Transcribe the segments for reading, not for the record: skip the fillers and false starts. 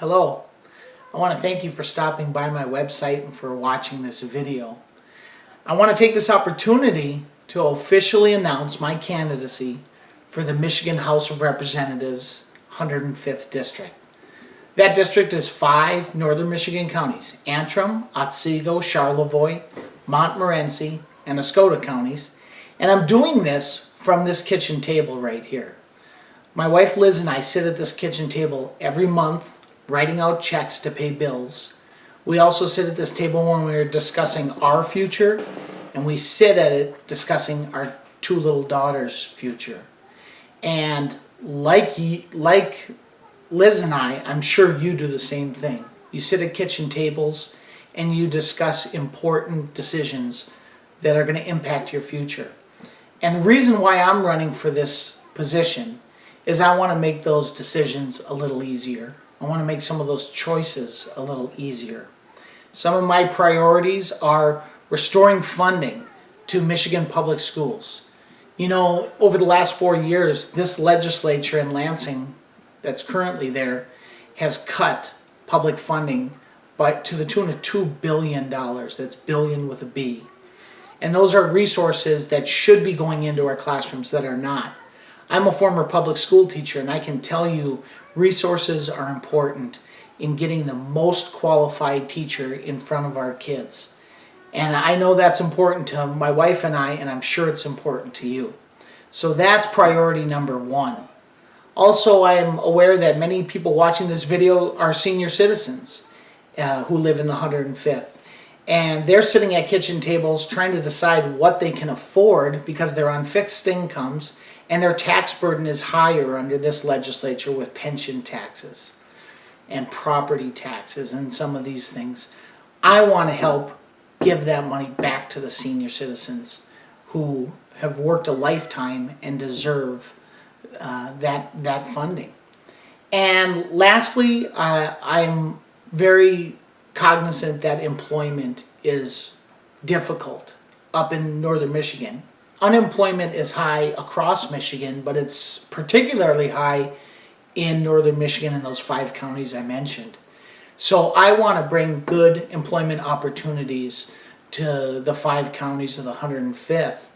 Hello. I want to thank you for stopping by my website and for watching this video. I want to take this opportunity to officially announce my candidacy for the Michigan House of Representatives 105th District. That district is 5 northern Michigan counties: Antrim, Otsego, Charlevoix, Montmorency, and Escoda counties. And I'm doing this from this kitchen table right here. My wife Liz and I sit at this kitchen table every month writing out checks to pay bills. We also sit at this table when we're discussing our future, and we sit at it discussing our 2 little daughters' future. And like Liz and I'm sure you do the same thing. You sit at kitchen tables and you discuss important decisions that are going to impact your future. And the reason why I'm running for this position is I want to make those decisions a little easier. I want to make some of those choices a little easier. Some of my priorities are restoring funding to Michigan public schools. You know, over the last 4 years, this legislature in Lansing that's currently there has cut public funding to the tune of $2 billion. That's billion with a B. And those are resources that should be going into our classrooms that are not. I'm a former public school teacher, and I can tell you resources are important in getting the most qualified teacher in front of our kids. And I know that's important to my wife and I'm sure it's important to you. So that's priority number 1. Also, I am aware that many people watching this video are senior citizens who live in the 105th. And they're sitting at kitchen tables trying to decide what they can afford because they're on fixed incomes and their tax burden is higher under this legislature with pension taxes and property taxes and some of these things. I want to help give that money back to the senior citizens who have worked a lifetime and deserve that funding. And lastly, I'm very cognizant that employment is difficult up in northern Michigan. Unemployment is high across Michigan, but it's particularly high in northern Michigan in those 5 counties I mentioned. So I want to bring good employment opportunities to the 5 counties of the 105th.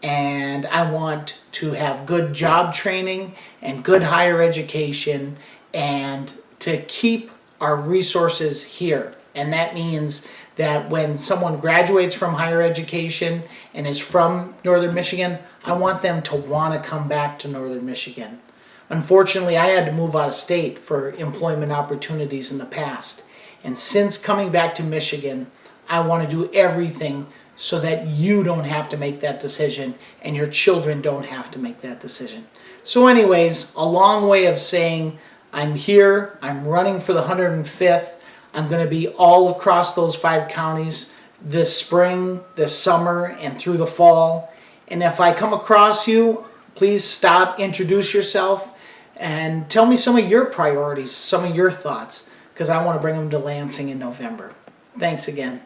And I want to have good job training and good higher education and to keep our resources here. And that means that when someone graduates from higher education and is from northern Michigan, I want them to want to come back to northern Michigan. Unfortunately, I had to move out of state for employment opportunities in the past. And since coming back to Michigan, I want to do everything so that you don't have to make that decision and your children don't have to make that decision. So anyways, a long way of saying I'm here, I'm running for the 105th. I'm going to be all across those 5 counties this spring, this summer, and through the fall. And if I come across you, please stop, introduce yourself, and tell me some of your priorities, some of your thoughts, because I want to bring them to Lansing in November. Thanks again.